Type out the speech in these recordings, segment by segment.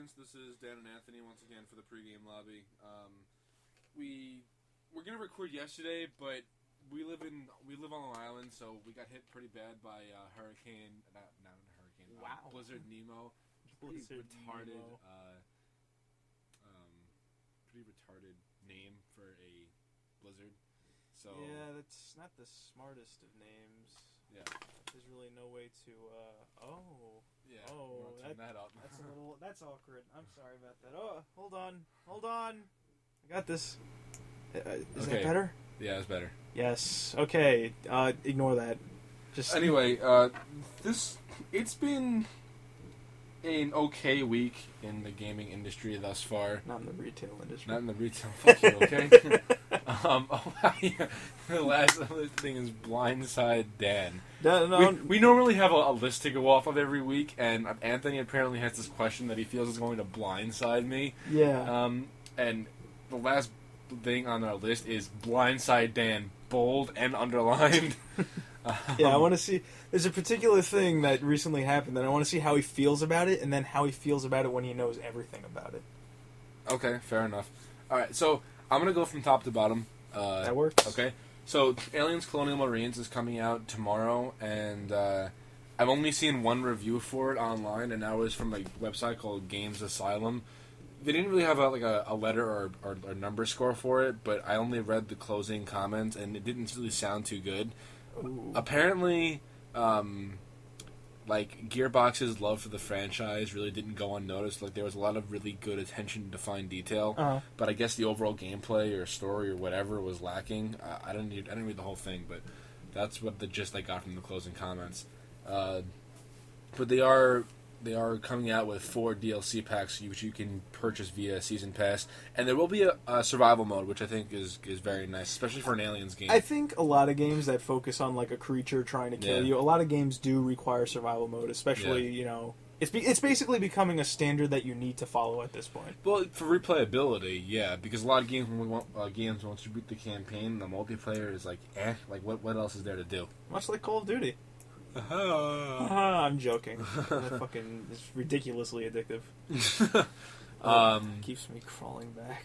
audience. This is Dan and Anthony once again for the ThePreGameLobby. We're gonna record yesterday, but we live on Long Island, so we got hit pretty bad by hurricane. Not a hurricane. Wow. Blizzard Nemo. Blizzard retarded. Nemo. Pretty retarded name for a blizzard. So yeah, that's not the smartest of names. Yeah. There's really no way to. Yeah. Oh, that up. That's a little. That's awkward. I'm sorry about that. Oh, hold on. I got this. Is that better? Yeah, it's better. Yes. Okay. Ignore that. Just anyway. It's been an okay week in the gaming industry thus far. Not in the retail industry. Not in the retail. Fuck you. Okay. The last thing is Blindside Dan. No. We normally have a list to go off of every week, and Anthony apparently has this question that he feels is going to blindside me. Yeah. And the last thing on our list is Blindside Dan, bold and underlined. Yeah, I want to see. There's a particular thing that recently happened that I want to see how he feels about it, and then how he feels about it when he knows everything about it. Okay, fair enough. All right, so I'm gonna go from top to bottom. That works. Okay, so Aliens Colonial Marines is coming out tomorrow, and I've only seen one review for it online, and that was from a website called Games Asylum. They didn't really have a letter or number score for it, but I only read the closing comments, and it didn't really sound too good. Ooh. Apparently, Gearbox's love for the franchise really didn't go unnoticed. Like, there was a lot of really good attention to fine detail, but I guess the overall gameplay or story or whatever was lacking. I didn't read the whole thing, but that's what the gist I got from the closing comments. But they are coming out with 4 DLC packs which you can purchase via Season Pass, and there will be a survival mode, which I think is very nice, especially for an Aliens game. I think a lot of games that focus on like a creature trying to kill you, a lot of games do require survival mode, especially it's basically becoming a standard that you need to follow at this point. Well, for replayability, yeah, because a lot of games once you beat the campaign, the multiplayer is like what else is there to do? Much like Call of Duty. I'm joking. It's ridiculously addictive. Keeps me crawling back.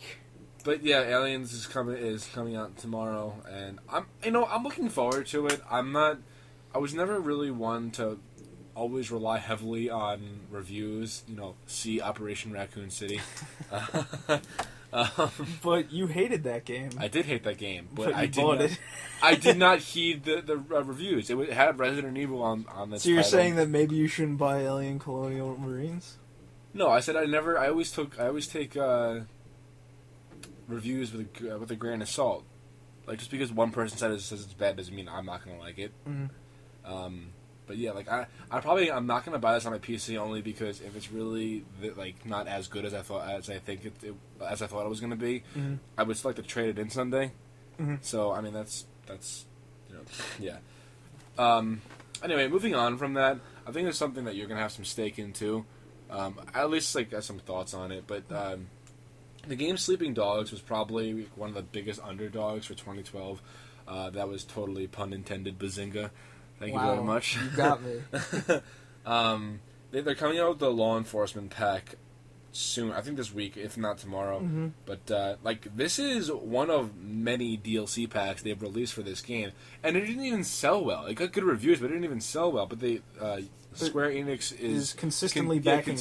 But yeah, Aliens is coming out tomorrow, and I'm looking forward to it. I was never really one to always rely heavily on reviews. See Operation Raccoon City. But you hated that game. I did hate that game, but I bought it. I did not heed the reviews. It had Resident Evil on this. So you're title. saying that maybe you shouldn't buy Alien Colonial Marines? No, I said I never. I always take reviews with a grain of salt. Like, just because one person says it's bad doesn't mean I'm not gonna like it. Mm-hmm. But yeah, like I'm not gonna buy this on my PC only because if it's really not as good as I thought it was gonna be, mm-hmm. I would still like to trade it in someday. Mm-hmm. So I mean that's yeah. Anyway, moving on from that, I think there's something that you're gonna have some stake in too. At least got some thoughts on it, but the game Sleeping Dogs was probably one of the biggest underdogs for 2012. That was totally pun intended, bazinga. Thank you very much. You got me. They're coming out with the Law Enforcement pack soon. I think this week, if not tomorrow. Mm-hmm. But this is one of many DLC packs they've released for this game, and it didn't even sell well. It got good reviews, but it didn't even sell well. But Square Enix is consistently backing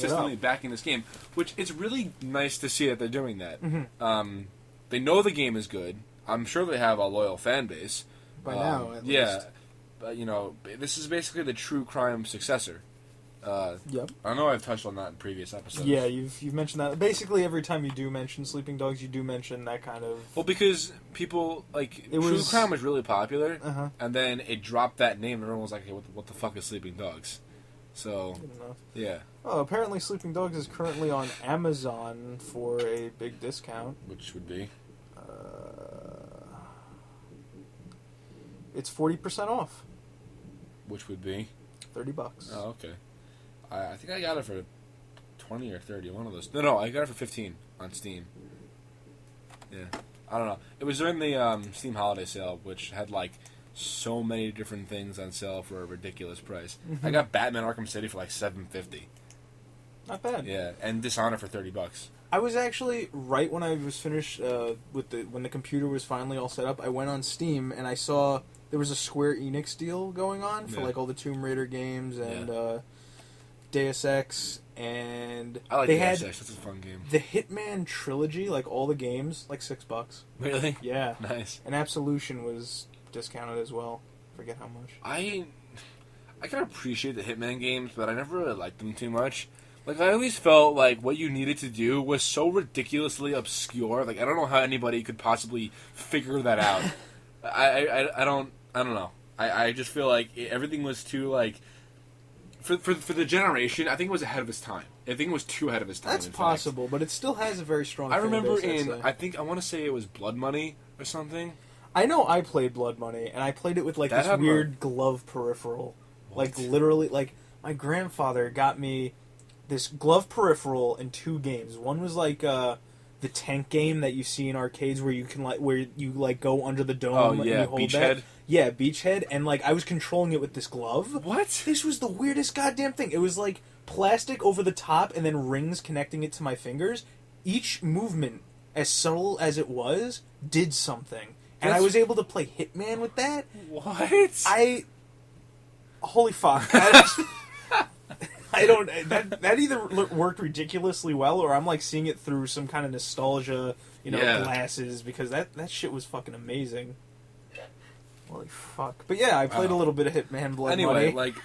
this game, which it's really nice to see that they're doing that. Mm-hmm. They know the game is good. I'm sure they have a loyal fan base by now. At yeah. least. But, this is basically the true crime successor. Yep. I know I've touched on that in previous episodes. Yeah, you've mentioned that. Basically, every time you do mention Sleeping Dogs, you do mention that kind of... Well, because people, true crime was really popular, and then it dropped that name, and everyone was like, hey, what the fuck is Sleeping Dogs? So, good enough. Yeah. Oh, apparently Sleeping Dogs is currently on Amazon for a big discount. Which would be? It's 40% off. Which would be? $30. Oh, okay. I think I got it for 20 or 30, one of those. No, I got it for 15 on Steam. Yeah. I don't know. It was during the Steam holiday sale, which had, so many different things on sale for a ridiculous price. Mm-hmm. I got Batman Arkham City for, $7.50. Not bad. Yeah, and Dishonored for $30. I was actually right when I was finished when the computer was finally all set up. I went on Steam and I saw there was a Square Enix deal going on for like all the Tomb Raider games and Deus Ex, and I like they Deus had Ex. That's a fun game. the Hitman trilogy, like all the games, like $6. Really? Yeah. Nice. And Absolution was discounted as well. Forget how much. I can appreciate the Hitman games, but I never really liked them too much. Like, I always felt like what you needed to do was so ridiculously obscure. Like, I don't know how anybody could possibly figure that out. I don't know. I just feel like everything was too, like, for the generation, I think it was ahead of its time. I think it was too ahead of its time. That's possible, but it still has a very strong I remember fan base, I want to say it was Blood Money or something. I know I played Blood Money, and I played it with, like, this weird glove peripheral. What? Like, literally, like, my grandfather got me this glove peripheral in 2 games. One was, like, the tank game that you see in arcades where you can, like, go under the dome and you hold Beachhead? that. Yeah, Beachhead, and, like, I was controlling it with this glove. What? This was the weirdest goddamn thing. It was, like, plastic over the top and then rings connecting it to my fingers. Each movement, as subtle as it was, did something. And I was able to play Hitman with that. What? Holy fuck. That either worked ridiculously well, or I'm, like, seeing it through some kind of nostalgia, glasses, because that shit was fucking amazing. Holy fuck. But yeah, I played a little bit of Hitman Blood Money. Like,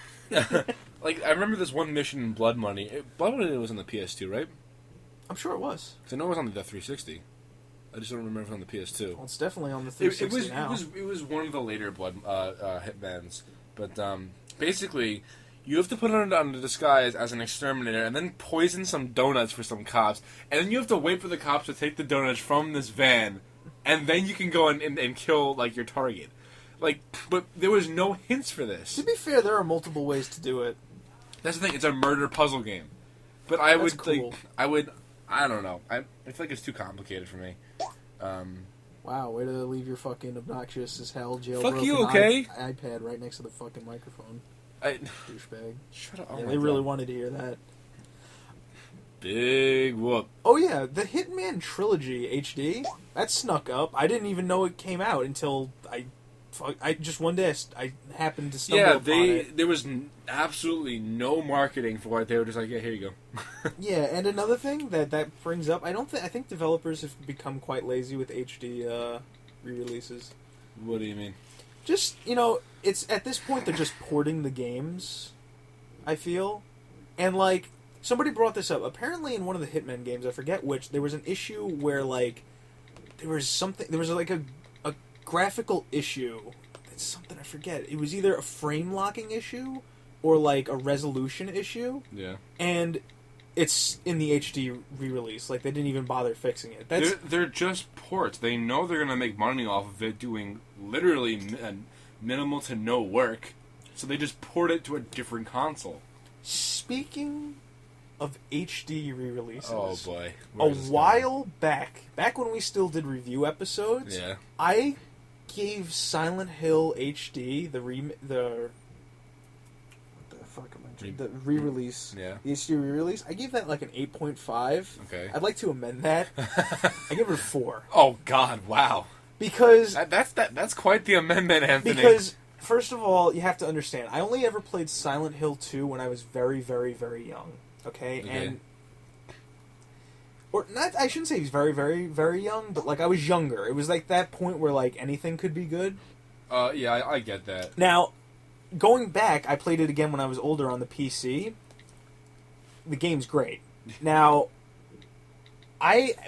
like, I remember this one mission in Blood Money. Blood Money was on the PS2, right? I'm sure it was. Because I know it was on the 360. I just don't remember if it was on the PS2. Well, it's definitely on the 360 now. It was one of the later Blood Hitmans. But basically, you have to put on a disguise as an exterminator and then poison some donuts for some cops. And then you have to wait for the cops to take the donuts from this van. And then you can go and kill, like, your target. Like, but there was no hints for this. To be fair, there are multiple ways to do it. That's the thing. It's a murder puzzle game. But I That's would, cool. like, I don't know. I feel like it's too complicated for me. Wow, way to leave your fucking obnoxious as hell jailbroken Fuck you, okay? iPad right next to the fucking microphone. Douchebag. Shut up. Yeah, they really wanted to hear that. Big whoop. Oh yeah, the Hitman Trilogy HD, that snuck up. I didn't even know it came out until I just one day I happened to stumble upon it. There was absolutely no marketing for it. They were just like, yeah, here you go. Yeah, and another thing that brings up, I think developers have become quite lazy with HD re-releases. What do you mean? Just, it's at this point they're just porting the games, I feel. And, like, somebody brought this up. Apparently in one of the Hitman games, I forget which, there was an issue where, like, there was like a graphical issue. It's something I forget. It was either a frame locking issue or, like, a resolution issue. Yeah. And it's in the HD re-release. Like, they didn't even bother fixing it. They're just ports. They know they're going to make money off of it doing literally minimal to no work. So they just port it to a different console. Speaking of HD re-releases... Oh, boy. A while back when we still did review episodes, yeah. I gave Silent Hill HD, the re-release, yeah. the HD re-release, I gave that like an 8.5. Okay. I'd like to amend that. I give it a 4. Oh, God, wow. Because... That's quite the amendment, Anthony. Because, first of all, you have to understand, I only ever played Silent Hill 2 when I was very, very, very young. Okay? And... Or not, I shouldn't say he's very, very, very young, but, like, I was younger. It was, like, that point where, like, anything could be good. Yeah, I get that. Now, going back, I played it again when I was older on the PC. The game's great. Now,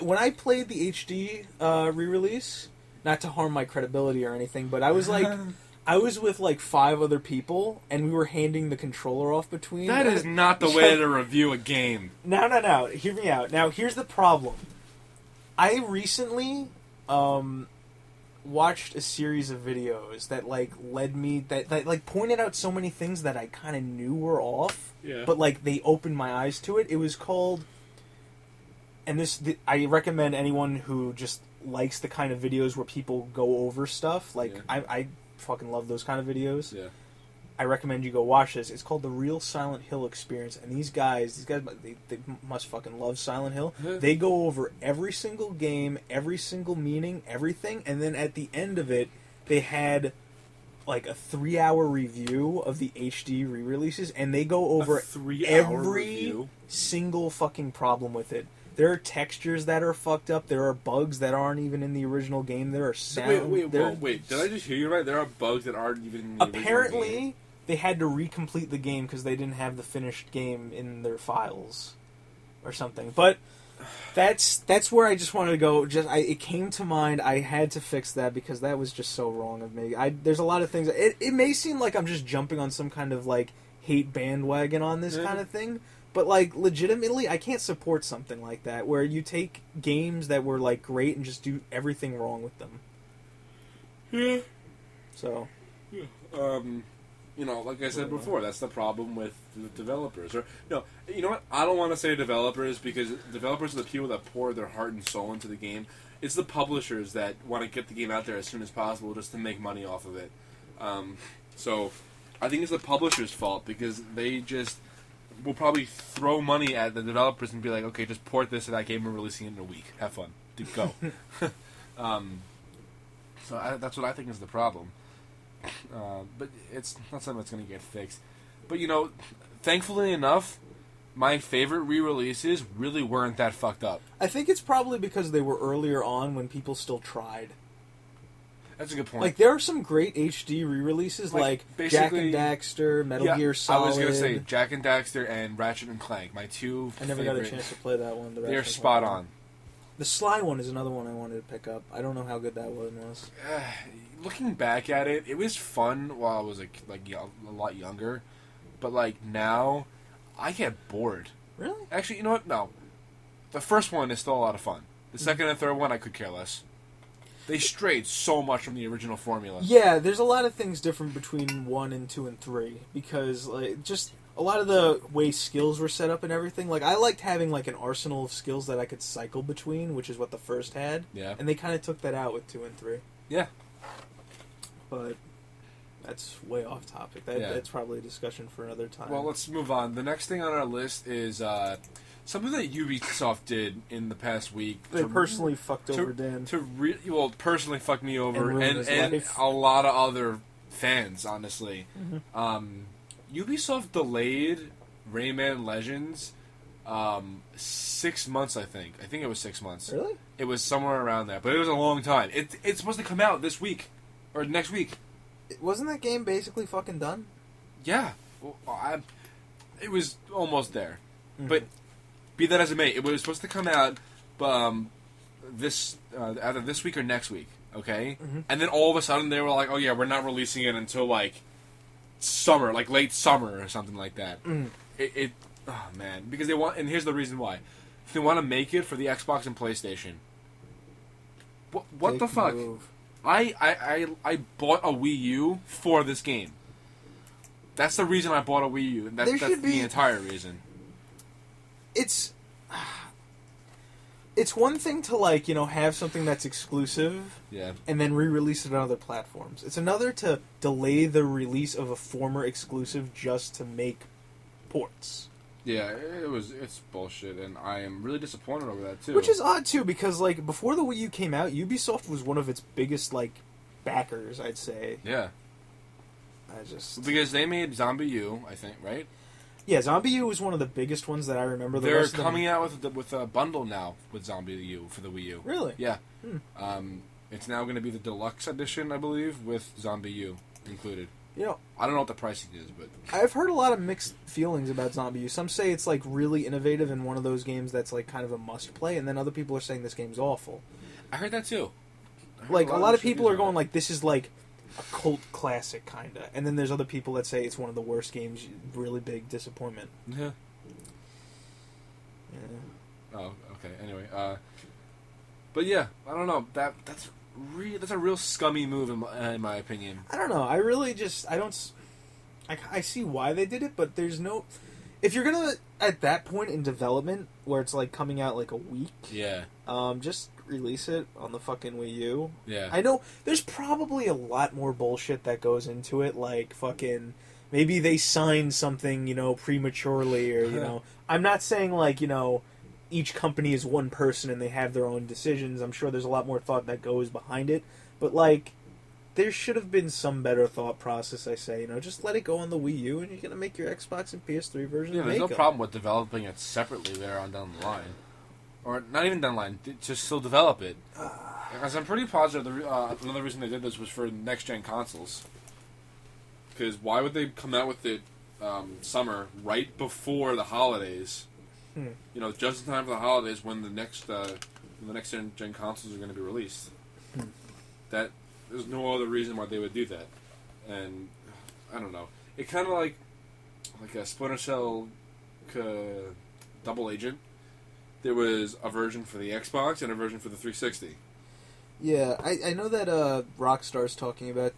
when I played the HD re-release, not to harm my credibility or anything, but I was, like... I was with, like, 5 other people, and we were handing the controller off between... That is not the way to review a game. No. Hear me out. Now, here's the problem. I recently watched a series of videos that, like, led me... That like, pointed out so many things that I kind of knew were off. Yeah. But, like, they opened my eyes to it. It was called... And I recommend anyone who just likes the kind of videos where people go over stuff. Like, I fucking love those kind of videos. Yeah. I recommend you go watch this. It's called The Real Silent Hill Experience, and these guys, they must fucking love Silent Hill. They go over every single game, every single meaning, everything, and then at the end of it, they had like a 3-hour review of the HD re-releases, and they go over every single fucking problem with it. There are textures that are fucked up. There are bugs that aren't even in the original game. There are sound. Wait. Did I just hear you right? There are bugs that aren't even in the original game. Apparently, they had to recomplete the game because they didn't have the finished game in their files or something. But that's where I just wanted to go. It came to mind. I had to fix that because that was just so wrong of me. There's a lot of things. It may seem like I'm just jumping on some kind of like hate bandwagon on this kind of thing. But, like, legitimately, I can't support something like that, where you take games that were, like, great and just do everything wrong with them. Yeah. So. Yeah. You know, like I said before, that's the problem with the developers. Or, no, you know what? I don't want to say developers, because developers are the people that pour their heart and soul into the game. It's the publishers that want to get the game out there as soon as possible just to make money off of it. So, I think it's the publishers' fault, because they just will probably throw money at the developers and be like, okay, just port this to that game and releasing it in a week. Have fun. Go. So that's what I think is the problem. But it's not something that's going to get fixed. But, you know, thankfully enough, my favorite re-releases really weren't that fucked up. I think it's probably because they were earlier on when people still tried. That's a good point. Like, there are some great HD re-releases, like Jak and Daxter, Metal Gear Solid. I was going to say Jak and Daxter and Ratchet and Clank, my two I never got a chance to play that one. They're spot on. The Sly one is another one I wanted to pick up. I don't know how good that one was. Looking back at it, it was fun while I was a lot younger. But, like, now, I get bored. Really? Actually, you know what? No. The first one is still a lot of fun. The second and third one, I could care less. They strayed so much from the original formula. Yeah, there's a lot of things different between 1 and 2 and 3 because like just a lot of the way skills were set up and everything. Like I liked having like an arsenal of skills that I could cycle between, which is what the first had. Yeah. And they kind of took that out with 2 and 3. Yeah. But that's way off topic. That's probably a discussion for another time. Well, let's move on. The next thing on our list is something that Ubisoft did in the past week. They personally fucked over Dan. Personally fucked me over, and life. a lot of other fans, honestly. Mm-hmm. Ubisoft delayed Rayman Legends 6 months, I think. I think it was 6 months. Really? It was somewhere around there, but it was a long time. It's supposed to come out this week, or next week. Wasn't that game basically fucking done? Yeah. It was almost there. Mm-hmm. But be that as it may, it was supposed to come out either this week or next week, okay? Mm-hmm. And then all of a sudden they were like, oh yeah, we're not releasing it until like summer, like late summer or something like that. Mm. Oh man, because they want, and here's the reason why. They want to make it for the Xbox and PlayStation. What the fuck? Move. I bought a Wii U for this game. That's the reason I bought a Wii U. That's the entire reason. It's one thing to like, you know, have something that's exclusive and then re-release it on other platforms. It's another to delay the release of a former exclusive just to make ports. Yeah, it's bullshit, and I am really disappointed over that too. Which is odd too, because like before the Wii U came out, Ubisoft was one of its biggest like backers, I'd say. Yeah. Because they made Zombie U, I think, right? Yeah, Zombie U was one of the biggest ones that I remember. They're coming out with a bundle now with Zombie U for the Wii U. Really? Yeah. It's now going to be the deluxe edition, I believe, with Zombie U included. You know, I don't know what the pricing is, but I've heard a lot of mixed feelings about Zombie U. Some say it's like really innovative and one of those games that's like kind of a must play, and then other people are saying this game's awful. I heard that too. Like a lot of people are going like this is like a cult classic kinda, and then there's other people that say it's one of the worst games. Really big disappointment. Yeah. Oh, okay. Anyway, but yeah, I don't know. That's a real scummy move in my opinion. I don't know. I really just I see why they did it, but there's no. If you're gonna at that point in development where it's like coming out like a week, just release it on the fucking Wii U. Yeah, I know there's probably a lot more bullshit that goes into it, like fucking maybe they signed something, prematurely, or, I'm not saying, like, each company is one person and they have their own decisions. I'm sure there's a lot more thought that goes behind it. But, like, there should have been some better thought process, I say. Just let it go on the Wii U and you're going to make your Xbox and PS3 version. Yeah, there's no problem with developing it separately there on down the line. Or not even down the line, just still develop it. Because I'm pretty positive another reason they did this was for next-gen consoles. Because why would they come out with it summer, right before the holidays? Just in time for the holidays when the next gen consoles are going to be released. There's no other reason why they would do that. And I don't know. It kind of like a Splinter Cell Double Agent. There was a version for the Xbox and a version for the 360. Yeah, I know that Rockstar's talking about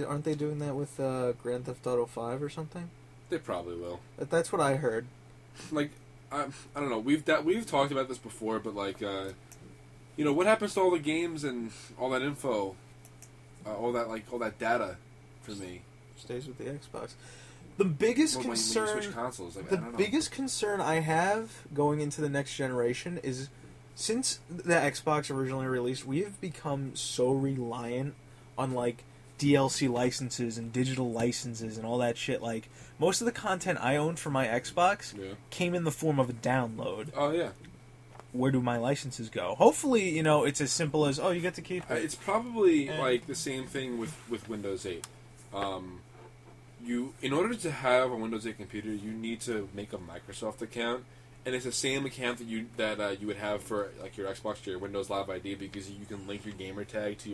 aren't they doing that with Grand Theft Auto 5 or something? They probably will. That's what I heard. Like, I don't know. We've talked about this before, but like, what happens to all the games and all that info, all that data, for me? Stays with the Xbox. The biggest concern, when you switch consoles, biggest concern I have going into the next generation is, since the Xbox originally released, we have become so reliant on like DLC licenses and digital licenses and all that shit. Like, most of the content I owned for my Xbox came in the form of a download. Oh yeah. Where do my licenses go? Hopefully, it's as simple as, you get to keep it. It's probably like the same thing with Windows 8. In order to have a Windows 8 computer, you need to make a Microsoft account, and it's the same account that you would have for like your Xbox to your Windows Live ID, because you can link your gamer tag to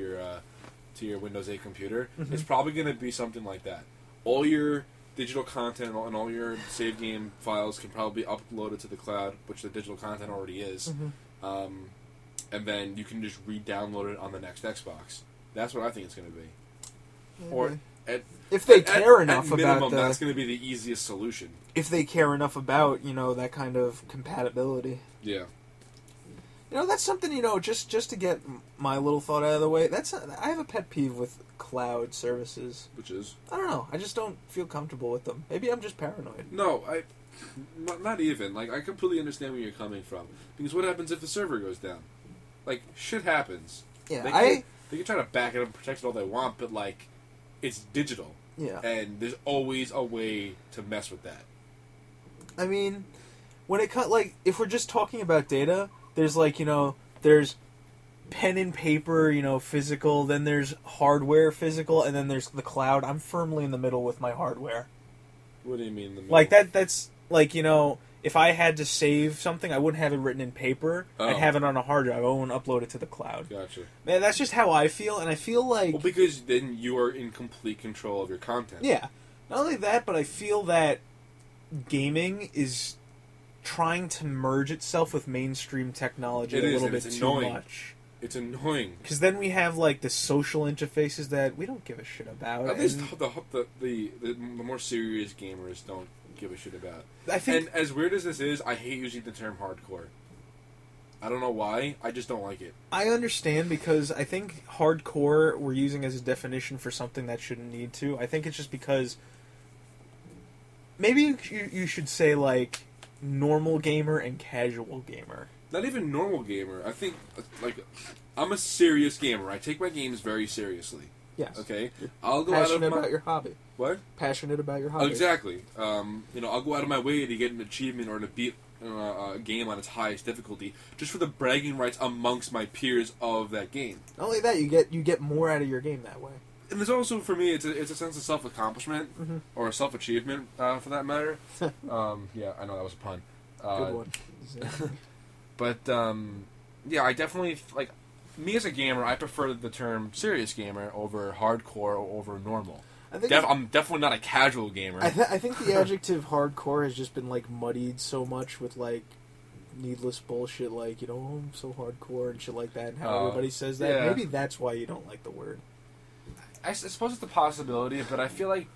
your Windows 8 computer. Mm-hmm. It's probably going to be something like that. All your digital content and all your save game files can probably be uploaded to the cloud, which the digital content already is, and then you can just re-download it on the next Xbox. That's what I think it's going to be. Mm-hmm. Or if they care enough at minimum, about that's going to be the easiest solution. If they care enough about that kind of compatibility. Yeah. That's something, just to get my little thought out of the way. I have a pet peeve with cloud services. Which is? I don't know. I just don't feel comfortable with them. Maybe I'm just paranoid. No, not even. Like, I completely understand where you're coming from. Because what happens if the server goes down? Like, shit happens. Yeah, they can try to back it up and protect it all they want, but, like, it's digital. Yeah. And there's always a way to mess with that. I mean, when it if we're just talking about data, there's there's pen and paper, physical, then there's hardware physical, and then there's the cloud. I'm firmly in the middle with my hardware. What do you mean in the middle? Like that's if I had to save something, I wouldn't have it written in paper. Oh. I'd have it on a hard drive. I won't upload it to the cloud. Gotcha. Man, that's just how I feel, and I feel like... Well, because then you are in complete control of your content. Yeah. Not only that, but I feel that gaming is trying to merge itself with mainstream technology a little bit too much. It's annoying. Because then we have, the social interfaces that we don't give a shit about. At least the more serious gamers don't give a shit about. And as weird as this is, I hate using the term hardcore. I don't know why. I just don't like it. I understand, because I think hardcore we're using as a definition for something that shouldn't need to. I think it's just because... Maybe you should say, normal gamer and casual gamer. Not even normal gamer. I think, I'm a serious gamer. I take my games very seriously. Yes. Okay? I'll go passionate about your hobby. What? Passionate about your hobby. Exactly. I'll go out of my way to get an achievement or to beat a game on its highest difficulty, just for the bragging rights amongst my peers of that game. Not only that, you get more out of your game that way. And there's also, for me, it's a sense of self-accomplishment, or self-achievement, for that matter. Yeah, I know that was a pun. Good one. But, yeah, I definitely, me as a gamer, I prefer the term serious gamer over hardcore or over normal. I'm definitely not a casual gamer. I think the adjective hardcore has just been, muddied so much with, needless bullshit, I'm so hardcore and shit like that, and how everybody says that. Yeah. Maybe that's why you don't like the word. I suppose it's a possibility, but I feel like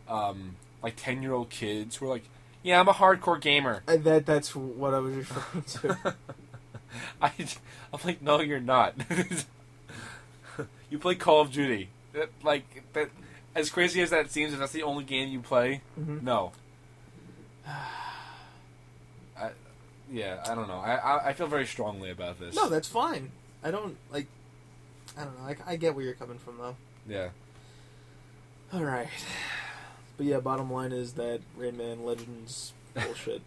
10-year-old kids who are like, yeah, I'm a hardcore gamer. That's what I was referring to. I'm like, no, you're not. You play Call of Duty. as crazy as that seems, if that's the only game you play, no. I don't know. I feel very strongly about this. No, that's fine. I don't know. I get where you're coming from, though. Yeah. All right. But yeah, bottom line is that Rayman Legends bullshit.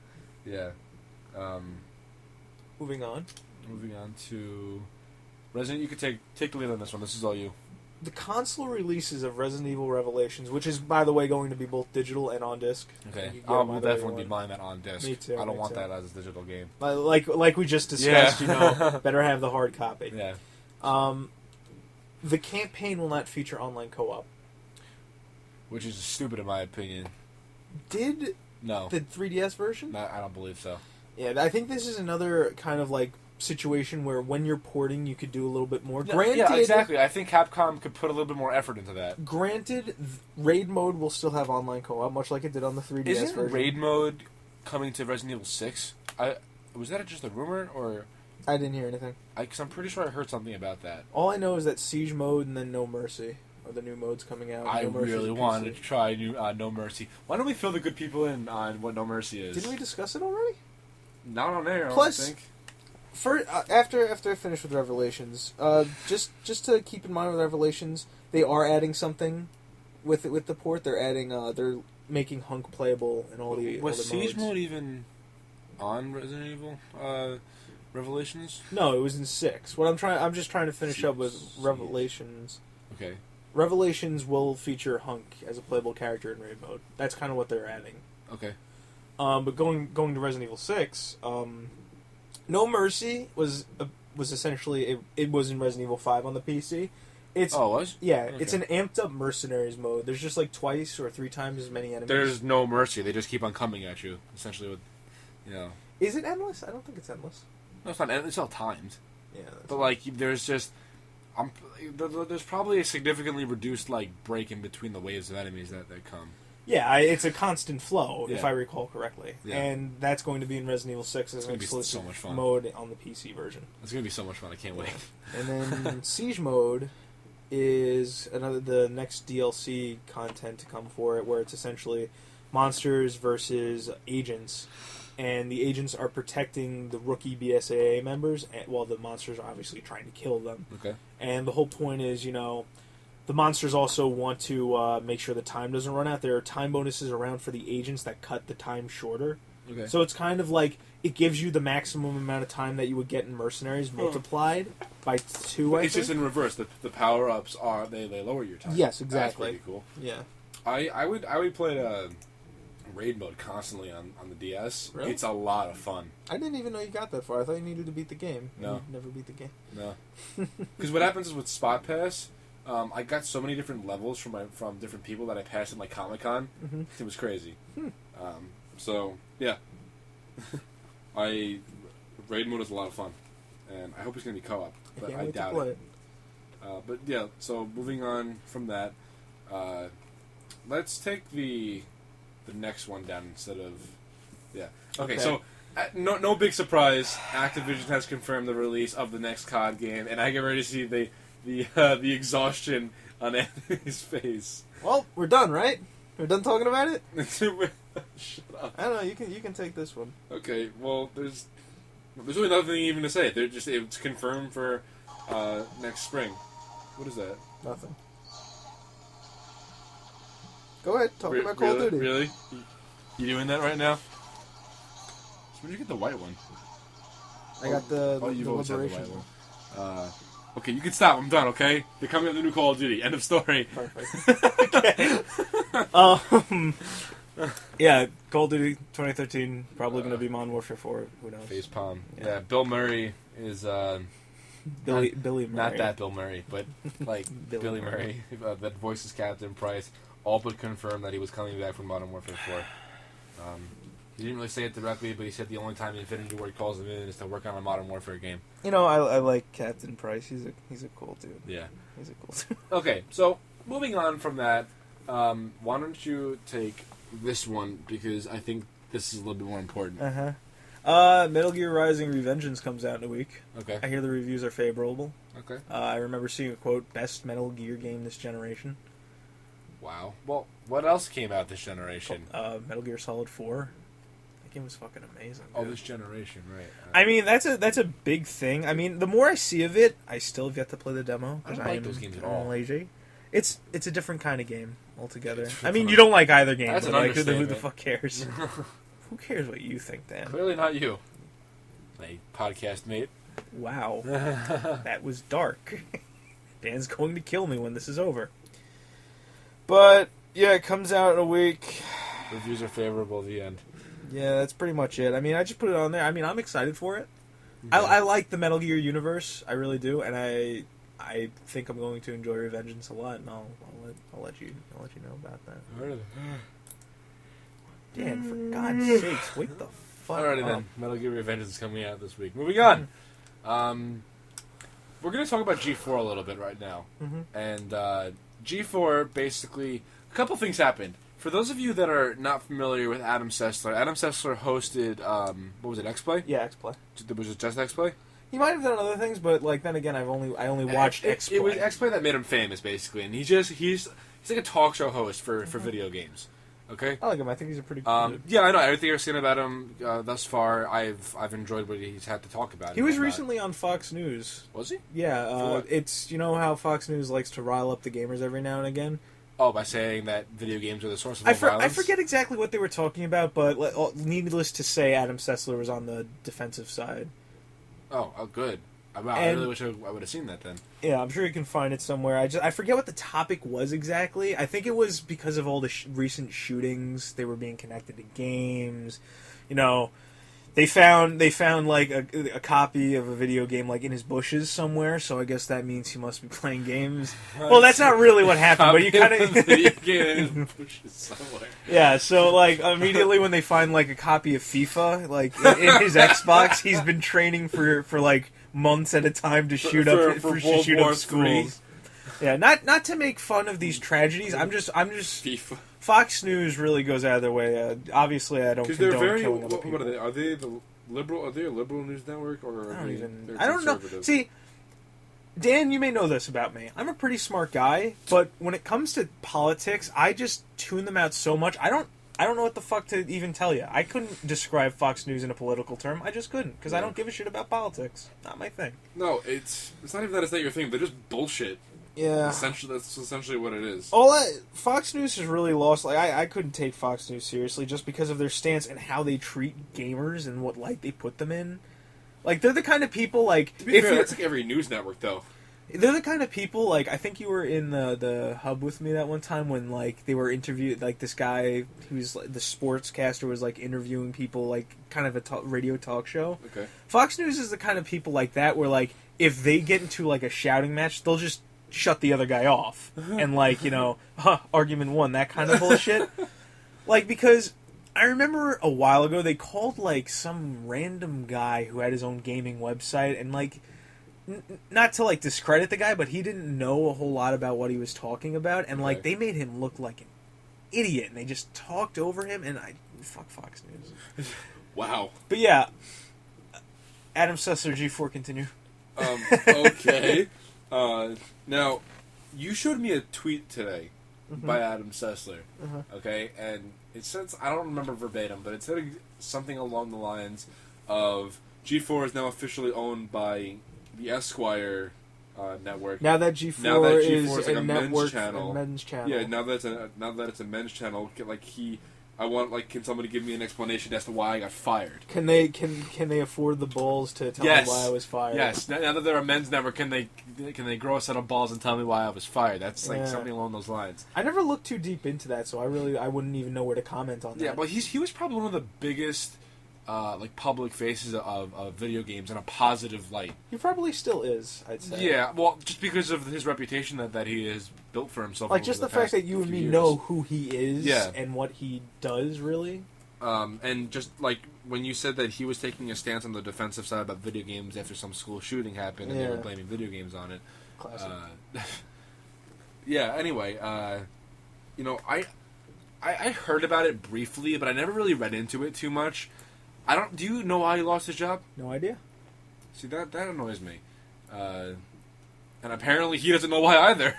Yeah. Moving on to Resident. You could take the lead on this one. This is all you. The console releases of Resident Evil Revelations, which is, by the way, going to be both digital and on disc. Okay, I will definitely be buying that on disc. Me too. I don't want that as a digital game. Like we just discussed, better have the hard copy. Yeah. The campaign will not feature online co-op, which is stupid in my opinion. Did no the 3DS version? No, I don't believe so. Yeah, I think this is another kind of like situation where when you're porting, you could do a little bit more. Yeah, exactly. I think Capcom could put a little bit more effort into that. Granted, raid mode will still have online co-op, much like it did on the 3DS Isn't version. raid mode coming to Resident Evil 6? Was that just a rumor, or I didn't hear anything. Because I'm pretty sure I heard something about that. All I know is that Siege mode and then No Mercy are the new modes coming out. I really wanted to try new No Mercy. Why don't we fill the good people in on what No Mercy is? Didn't we discuss it already? Not on air, Plus, I don't think. After I finish with Revelations, just to keep in mind with Revelations, they are adding something with the port. They're making Hunk playable and all the was other Siege modes. mode even on Resident Evil Revelations? No, it was in 6. I'm just trying to finish up with Revelations. Okay. Revelations will feature Hunk as a playable character in raid mode. That's kind of what they're adding. Okay. But going to Resident Evil 6, No Mercy was essentially it was in Resident Evil 5 on the PC. It was? Yeah, Okay. It's an amped up mercenaries mode. There's just like twice or 3 times as many enemies. There's no mercy. They just keep on coming at you. Essentially, with Is it endless? I don't think it's endless. No, it's not. It's all timed. Yeah. But like, there's just there's probably a significantly reduced break in between the waves of enemies that come. Yeah, it's a constant flow, if Yeah. I recall correctly. Yeah. And that's going to be in Resident Evil 6 as an gonna be so exclusive much fun. mode on the PC version. It's gonna be so much fun. I can't wait. And then Siege mode is the next DLC content to come for it, where it's essentially monsters versus agents, and the agents are protecting the rookie BSAA members, while the monsters are obviously trying to kill them. Okay. And the whole point is, the monsters also want to make sure the time doesn't run out. There are time bonuses around for the agents that cut the time shorter. Okay. So it's kind of like it gives you the maximum amount of time that you would get in Mercenaries multiplied by 2. It's just in reverse. The power ups are they lower your time. Yes, exactly. That's pretty cool. Yeah. I would play raid mode constantly on the DS. Really? It's a lot of fun. I didn't even know you got that far. I thought you needed to beat the game. No. You never beat the game. No. Because what happens is with Spot Pass, I got so many different levels from different people that I passed in Comic-Con. Mm-hmm. It was crazy. So yeah, raid mode is a lot of fun, and I hope it's gonna be co-op, but I doubt it. But yeah, so moving on from that, let's take the next one down instead of Okay. So no big surprise. Activision has confirmed the release of the next COD game, and I get ready to see the exhaustion on Anthony's face. Well, we're done, right? We're done talking about it. Shut up. I don't know. You can take this one. Okay. Well, there's really nothing even to say. It's confirmed for next spring. What is that? Nothing. Go ahead. Talk about Call of Duty. Really? You doing that right now? So where'd you get the white one? I got the you've always had the Liberation white one. Okay, you can stop. I'm done. Okay, they're coming out with the new Call of Duty. End of story. Perfect. Okay. Yeah, Call of Duty 2013 probably going to be Modern Warfare 4. Who knows? Facepalm. Yeah. Yeah, Bill Murray is Billy Murray. not that Bill Murray, but Billy Murray that voices Captain Price. All but confirmed that he was coming back from Modern Warfare 4. He didn't really say it directly, but he said the only time Infinity Ward calls him in is to work on a Modern Warfare game. I like Captain Price. He's a cool dude. Yeah. He's a cool dude. Okay, so moving on from that, why don't you take this one, because I think this is a little bit more important. Metal Gear Rising: Revengeance comes out in a week. Okay. I hear the reviews are favorable. Okay. I remember seeing a quote, "Best Metal Gear game this generation." Wow. Well, what else came out this generation? Metal Gear Solid 4. That game was fucking amazing. Oh, dude. this generation, right. I mean, that's a big thing. I mean, the more I see of it, I still have yet to play the demo. I don't like those games at all. Lazy. It's a different kind of game altogether. I mean, you don't like either game, That's but an like, who the understatement. fuck cares? Who cares what you think, Dan? Clearly not you, my podcast mate. Wow. That was dark. Dan's going to kill me when this is over. But, yeah, it comes out in a week. Reviews are favorable at the end. Yeah, that's pretty much it. I mean, I just put it on there. I mean, I'm excited for it. Yeah. I like the Metal Gear universe. I really do, and I think I'm going to enjoy Revengeance a lot, and I'll let you know about that. Dan, for God's sakes, wake the fuck Alrighty up. then, Metal Gear Revengeance is coming out this week. Moving on. We're going to talk about G4 a little bit right now. Mm-hmm. And G4, basically, a couple things happened. For those of you that are not familiar with Adam Sessler hosted, what was it, X-Play? Yeah, X-Play. Was it just X-Play? He might have done other things, but like then again, I only watched X-Play. It was X-Play that made him famous, basically, and he's like a talk show host for video games. Okay. I like him. I think he's a pretty good. Yeah, I know everything I've seen about him thus far. I've enjoyed what he's had to talk about. He was recently on Fox News. Was he? Yeah, it's you know how Fox News likes to rile up the gamers every now and again. Oh, by saying that video games are the source of all violence? I forget exactly what they were talking about, but needless to say, Adam Sessler was on the defensive side. Oh, good. I really wish I would have seen that then. Yeah, I'm sure you can find it somewhere. I forget what the topic was exactly. I think it was because of all the recent shootings. They were being connected to games. You know, they found like a copy of a video game like in his bushes somewhere. So I guess that means he must be playing games. Well, that's not really what happened, but you kind of video game in his bushes somewhere. Yeah, so like immediately when they find like a copy of FIFA like in his Xbox, he's been training for like months at a time to shoot up schools. Yeah, not to make fun of these tragedies. I'm just FIFA. Fox News really goes out of their way. Obviously, I don't condone killing other people. What are they? Are they the liberal? Are they a liberal news network or I don't know. See, Dan, you may know this about me. I'm a pretty smart guy, but when it comes to politics, I just tune them out so much. I don't know what the fuck to even tell you. I couldn't describe Fox News in a political term. I just couldn't, because I don't give a shit about politics. Not my thing. No, it's not even that it's not your thing. They're just bullshit. Yeah. Essentially, that's essentially what it is. Fox News has really lost. Like, I couldn't take Fox News seriously just because of their stance and how they treat gamers and what light they put them in. Like, they're the kind of people, like... To be fair, that's like every news network, though. They're the kind of people, like, I think you were in the hub with me that one time when, like, they were interviewed, like, this guy who's, like, the sportscaster was, like, interviewing people, like, kind of a radio talk show. Okay. Fox News is the kind of people like that where, like, if they get into, like, a shouting match, they'll just shut the other guy off. And, like, you know, argument won, that kind of bullshit. Like, because I remember a while ago they called, like, some random guy who had his own gaming website and, like... not to like discredit the guy, but he didn't know a whole lot about what he was talking about, and like they made him look like an idiot, and they just talked over him. And fuck Fox News. Wow. But yeah, Adam Sessler, G4, continue. Okay. Now, you showed me a tweet today by Adam Sessler. Okay, and it says, I don't remember verbatim, but it said something along the lines of G4 is now officially owned by the Esquire network. Now that G4 is like a a network men's channel. Yeah, now that it's a men's channel, can somebody give me an explanation as to why I got fired? Can they afford the balls to tell me why I was fired? Yes. Now that they're a men's network, can they grow a set of balls and tell me why I was fired? That's like something along those lines. I never looked too deep into that, so I wouldn't even know where to comment on that. Yeah, but he was probably one of the biggest public faces of video games in a positive light. He probably still is, I'd say. Yeah, well, just because of his reputation that he has built for himself. Like, just the fact that you and me know who he is and what he does, really. And just, like, when you said that he was taking a stance on the defensive side about video games after some school shooting happened and they were blaming video games on it. Classic. Yeah, anyway, you know, I heard about it briefly, but I never really read into it too much. Do you know why he lost his job? No idea. See, that annoys me. And apparently he doesn't know why either.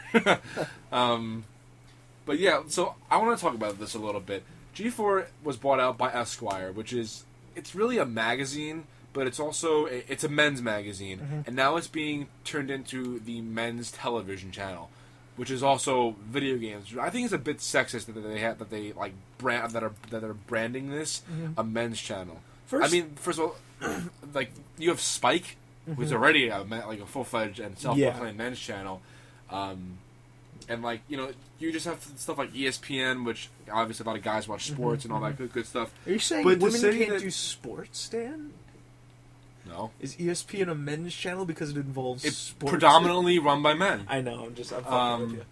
But yeah, so I want to talk about this a little bit. G4 was bought out by Esquire, which is it's really a magazine, but it's also it's a men's magazine, and now it's being turned into the men's television channel, which is also video games. I think it's a bit sexist that they like brand that are branding this a men's channel. First of all, like you have Spike, who's already like a full-fledged and self-proclaimed men's channel, and like you just have stuff like ESPN, which obviously a lot of guys watch sports and all that good stuff. Are you saying women can't do sports, Dan? No. Is ESPN a men's channel because it involves sports? Predominantly run by men. I know. I'm fucking with you.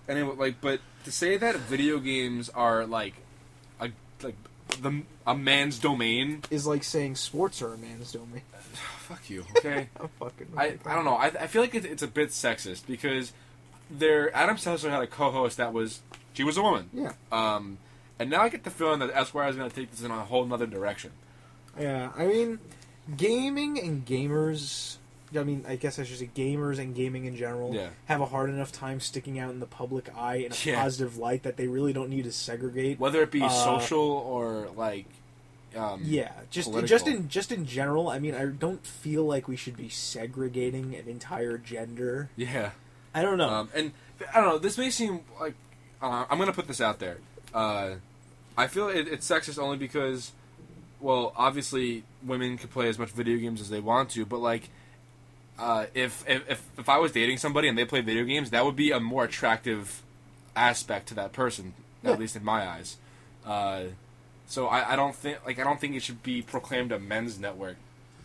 Anyway, but to say that video games are like a man's domain is like saying sports are a man's domain. Fuck you. Okay. I'm fucking. I don't know. I feel like it's a bit sexist because Adam Sessler had a co-host that was a woman. Yeah. And now I get the feeling that Esquire is going to take this in a whole other direction. Yeah, I mean, gaming and gamers. I mean, I guess I should say gamers and gaming in general have a hard enough time sticking out in the public eye in a positive light that they really don't need to segregate, whether it be social or like. Just in general. I mean, I don't feel like we should be segregating an entire gender. Yeah. I don't know. And I don't know. This may seem like I'm going to put this out there. I feel it's sexist only because, well, obviously women can play as much video games as they want to, but like, if I was dating somebody and they play video games, that would be a more attractive aspect to that person, at least in my eyes. So I don't think it should be proclaimed a men's network,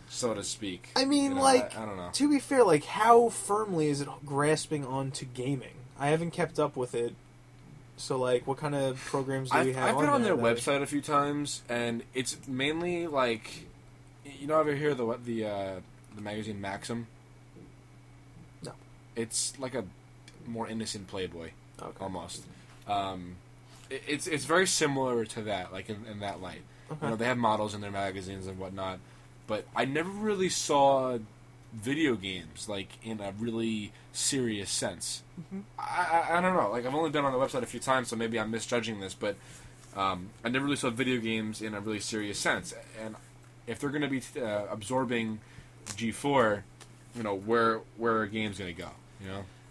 so to speak. I mean, I don't know. To be fair, like, how firmly is it grasping onto gaming? I haven't kept up with it. So, like, what kind of programs do we have? I've been on their website a few times, and it's mainly like, ever hear the magazine Maxim? No. It's like a more innocent Playboy, almost. It's very similar to that, like in that light. Okay. They have models in their magazines and whatnot, but I never really saw video games like in a really serious sense. I don't know. Like I've only been on the website a few times, so maybe I'm misjudging this, but I never really saw video games in a really serious sense. And if they're going to be absorbing G4, where are games going to go?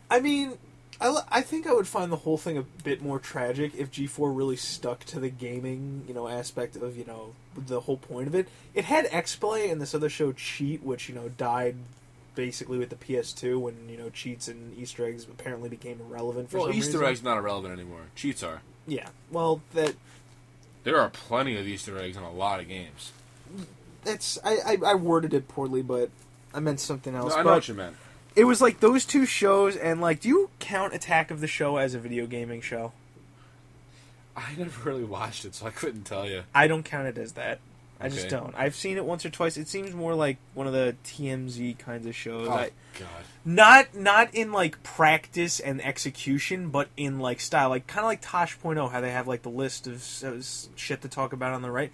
I mean, I think I would find the whole thing a bit more tragic if G4 really stuck to the gaming, aspect of, the whole point of it. It had X-Play and this other show, Cheat, which, died basically with the PS2 when, cheats and Easter eggs apparently became irrelevant for some reason. Well, Easter eggs not irrelevant anymore. Cheats are. Yeah. Well, there are plenty of Easter eggs in a lot of games. I worded it poorly, but I meant something else. No, I know what you meant. It was like those two shows, and like, do you count Attack of the Show as a video gaming show? I never really watched it, so I couldn't tell you. I don't count it as that. I just don't. I've seen it once or twice. It seems more like one of the TMZ kinds of shows. Oh, God. Not in, like, practice and execution, but in, like, style. Like, kind of like Tosh.0, how they have, like, the list of shit to talk about on the right.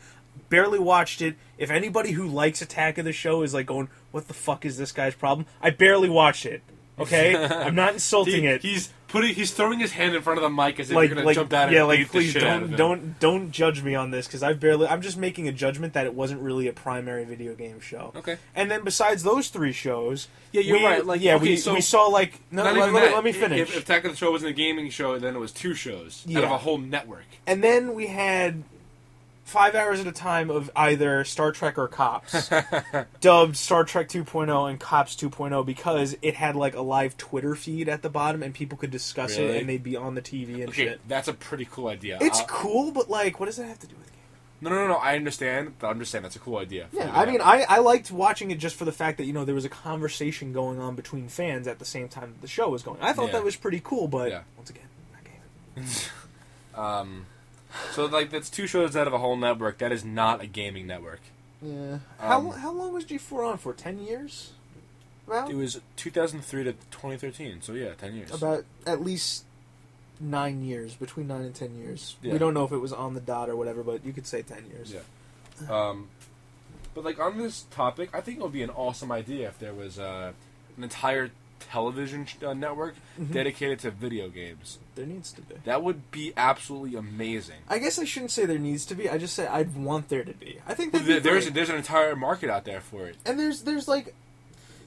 Barely watched it. If anybody who likes Attack of the Show is, like, going, what the fuck is this guy's problem? I barely watched it. Okay? I'm not insulting it. He's throwing his hand in front of the mic as if you're gonna jump out and beat please the shit out of him. Don't judge me on this because I'm just making a judgment that it wasn't really a primary video game show. Okay. And then besides those three shows, you're right. Like, we saw like let me finish. If Attack of the Show wasn't a gaming show, then it was two shows out of a whole network. And then we had 5 hours at a time of either Star Trek or Cops, dubbed Star Trek 2.0 and Cops 2.0 because it had like a live Twitter feed at the bottom and people could discuss it and they'd be on the TV and shit. That's a pretty cool idea. It's cool, but like, what does that have to do with gaming? No, I understand, but I'm just saying that's a cool idea. Yeah, I mean, I liked watching it just for the fact that, there was a conversation going on between fans at the same time that the show was going. I thought that was pretty cool, but once again, not gaming. So, like, that's two shows out of a whole network. That is not a gaming network. Yeah. How long was G4 on for? 10 years? About? It was 2003 to 2013, so yeah, 10 years. About at least 9 years, between 9 and 10 years. Yeah. We don't know if it was on the dot or whatever, but you could say 10 years. Yeah. But, like, on this topic, I think it would be an awesome idea if there was an entire television network dedicated to video games. There needs to be. That would be absolutely amazing. I guess I shouldn't say there needs to be. I just say I'd want there to be. I think there's an entire market out there for it. And there's like,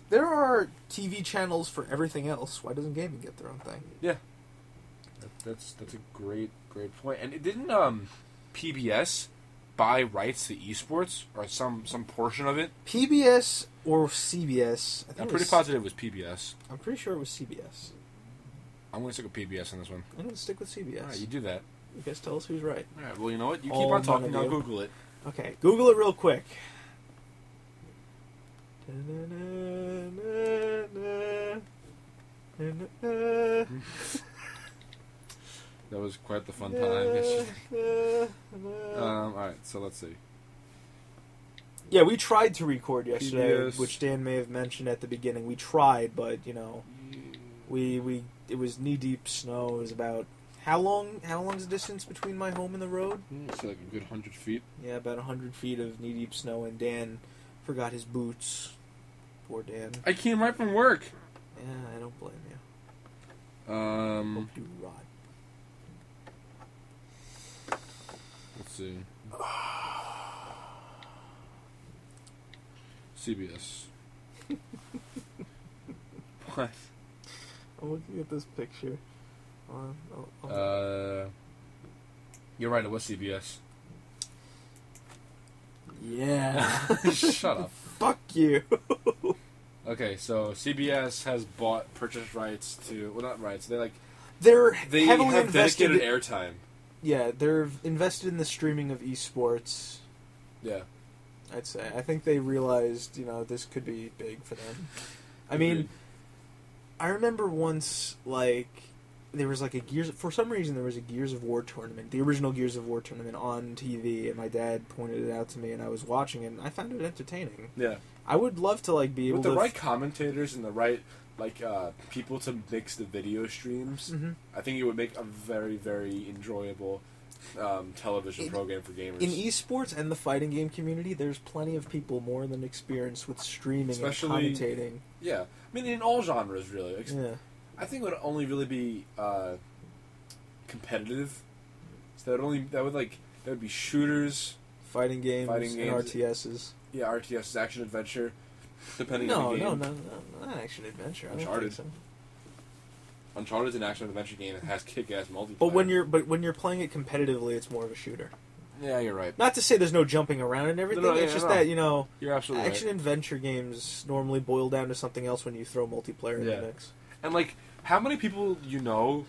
there are TV channels for everything else. Why doesn't gaming get their own thing? Yeah, that's a great point. And it didn't PBS buy rights to esports or some portion of it? PBS or CBS? I'm pretty positive it was PBS. I'm pretty sure it was CBS. I'm going to stick with PBS on this one. I'm going to stick with CBS. All right, you do that. You guys tell us who's right. All right, well, you know what? You keep on talking, I'll Google it. Okay, Google it real quick. That was quite the fun time yesterday. Alright, so let's see. Yeah, we tried to record yesterday, PBS. which Dan may have mentioned at the beginning. We tried, but, you know, it was knee-deep snow. It was about... How long is the distance between my home and the road? It's like a good 100 feet. Yeah, about 100 feet of knee-deep snow, and Dan forgot his boots. Poor Dan. I came right from work. Yeah, I don't blame you. Hope you rot. Let's see. CBS. What? I'm looking at this picture. You're right, it was CBS. Yeah. Shut up. Fuck you. Okay, so CBS has purchased rights to... Well, not rights. They They heavily have invested dedicated airtime. Yeah, they're invested in the streaming of esports. Yeah. I'd say. I think they realized, you know, this could be big for them. I mean, I remember once, like, there was like for some reason there was a Gears of War tournament, the original Gears of War tournament on TV, and my dad pointed it out to me, and I was watching it, and I found it entertaining. Yeah. I would love to, like, be able with to... the right commentators and the right, like, people to mix the video streams, I think it would make a very, very enjoyable television program for gamers. In esports and the fighting game community, there's plenty of people more than experienced with streaming Especially, and commentating. Yeah. I mean, in all genres, really. Like, Yeah. I think it would only really be competitive. So that would be shooters, Fighting games and RTSs. Yeah, RTS, action adventure, depending on the game. No, not action adventure. I don't Uncharted. think so. Uncharted's an action adventure game that has kick-ass multiplayer. But when you're playing it competitively, it's more of a shooter. Yeah, you're right. Not to say there's no jumping around and everything. It's just that, you know, you're absolutely action adventure games normally boil down to something else when you throw multiplayer in the mix. And like, how many people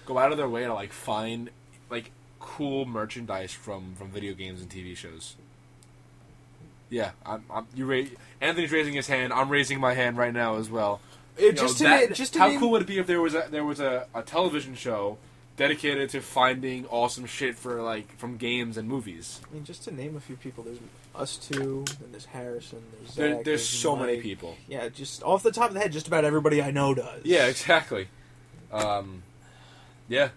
go out of their way to like find like cool merchandise from video games and TV shows? Yeah, Anthony's raising his hand. I'm raising my hand right now as well. How cool would it be if there was a television show dedicated to finding awesome shit from games and movies? I mean, just to name a few people, there's us two, then there's Harrison, there's Zach, there's so Mike. many people. Yeah, just off the top of the head, just about everybody I know does. Yeah, exactly. Yeah.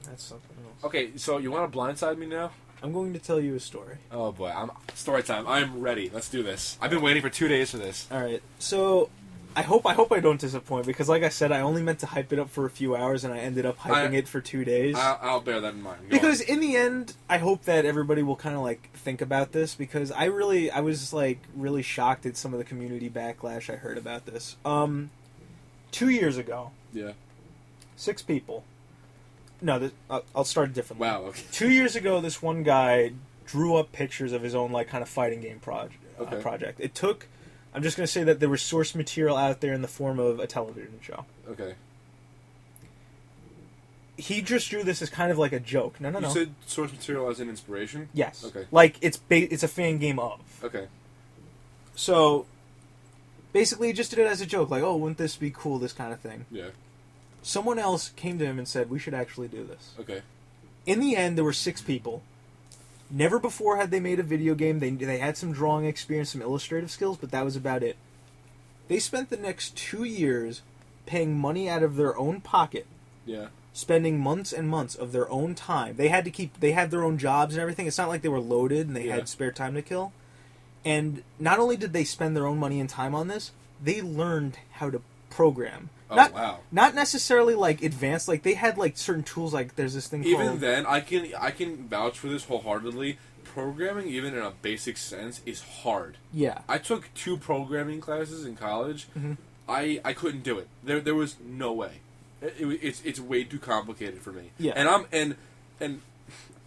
That's something else. Okay, so you want to blindside me now? I'm going to tell you a story. Oh boy, story time. I'm ready. Let's do this. I've been waiting for 2 days for this. All right, so I hope I don't disappoint, because like I said, I only meant to hype it up for a few hours, and I ended up hyping it for 2 days. I'll bear that in mind. Because in the end, I hope that everybody will kind of like think about this, because I was like really shocked at some of the community backlash I heard about this. 2 years ago. Yeah. 6 people. No, I'll start differently. Wow. Okay. 2 years ago, this one guy drew up pictures of his own like kind of fighting game project. It took. I'm just going to say that there was source material out there in the form of a television show. Okay. He just drew this as kind of like a joke. No. You said source material as an inspiration? Yes. Okay. Like, it's a fan game of. Okay. So, basically, he just did it as a joke. Like, oh, wouldn't this be cool, this kind of thing. Yeah. Someone else came to him and said, we should actually do this. Okay. In the end, there were 6 people. Never before had they made a video game. They had some drawing experience, some illustrative skills, but that was about it. They spent the next 2 years paying money out of their own pocket. Yeah. Spending months and months of their own time. They had their own jobs and everything. It's not like they were loaded and they had spare time to kill. And not only did they spend their own money and time on this, they learned how to program. Oh, wow. Not necessarily like advanced. Like they had like certain tools. Like there's this thing. Even then, I can vouch for this wholeheartedly. Programming, even in a basic sense, is hard. Yeah. I took 2 programming classes in college. Mm-hmm. I couldn't do it. There was no way. It's way too complicated for me. Yeah. And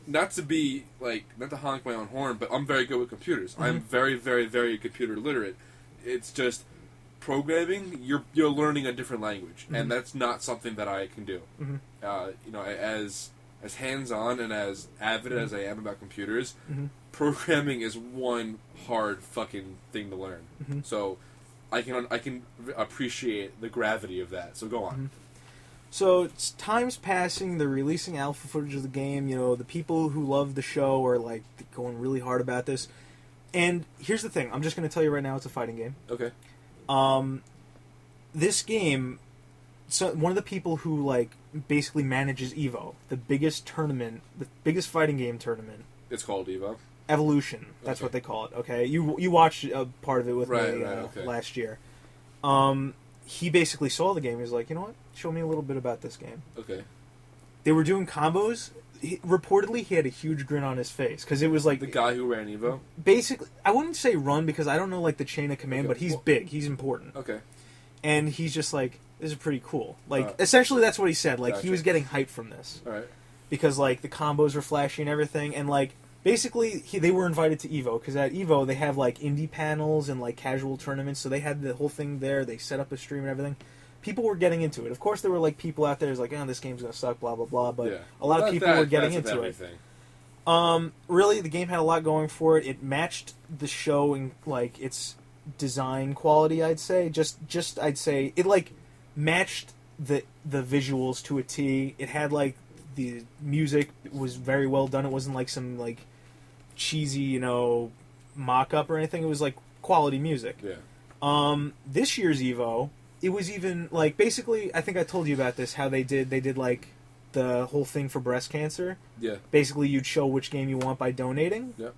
not to honk my own horn, but I'm very good with computers. Mm-hmm. I'm very, very, very computer literate. It's just programming. You're learning a different language, mm-hmm. and that's not something that I can do. Mm-hmm. As hands-on and as avid mm-hmm. as I am about computers, mm-hmm. programming is one hard fucking thing to learn. Mm-hmm. So I can appreciate the gravity of that. So go on. Mm-hmm. So it's time's passing. They're releasing alpha footage of the game. You know, the people who love the show are like going really hard about this. And here's the thing. I'm just going to tell you right now. It's a fighting game. Okay. This game. So one of the people who like basically manages EVO, the biggest tournament, the biggest fighting game tournament. It's called EVO. Evolution. That's what they call it. Okay. You watched a part of it with me last year. He basically saw the game. He was like, you know what? Show me a little bit about this game. Okay. They were doing combos. Reportedly, he had a huge grin on his face because it was like the guy who ran Evo. Basically, I wouldn't say run because I don't know like the chain of command, but he's big. He's important. Okay. And he's just like, this is pretty cool. Like essentially, that's what he said. Like he was getting hyped from this. All right. Because like the combos were flashy and everything, and like basically they were invited to EVO because at EVO they have like indie panels and like casual tournaments, so they had the whole thing there. They set up a stream and everything. People were getting into it. Of course, there were like people out there who's like, "Oh, this game's gonna suck," blah blah blah. But a lot of people were getting into it. Really, the game had a lot going for it. It matched the show in like its design quality. I'd say just I'd say it like matched the visuals to a T. It had like the music was very well done. It wasn't like some like cheesy mock up or anything. It was like quality music. Yeah. This year's EVO. It was even, like, basically, I think I told you about this, how they did, like, the whole thing for breast cancer. Yeah. Basically, you'd show which game you want by donating. Yep.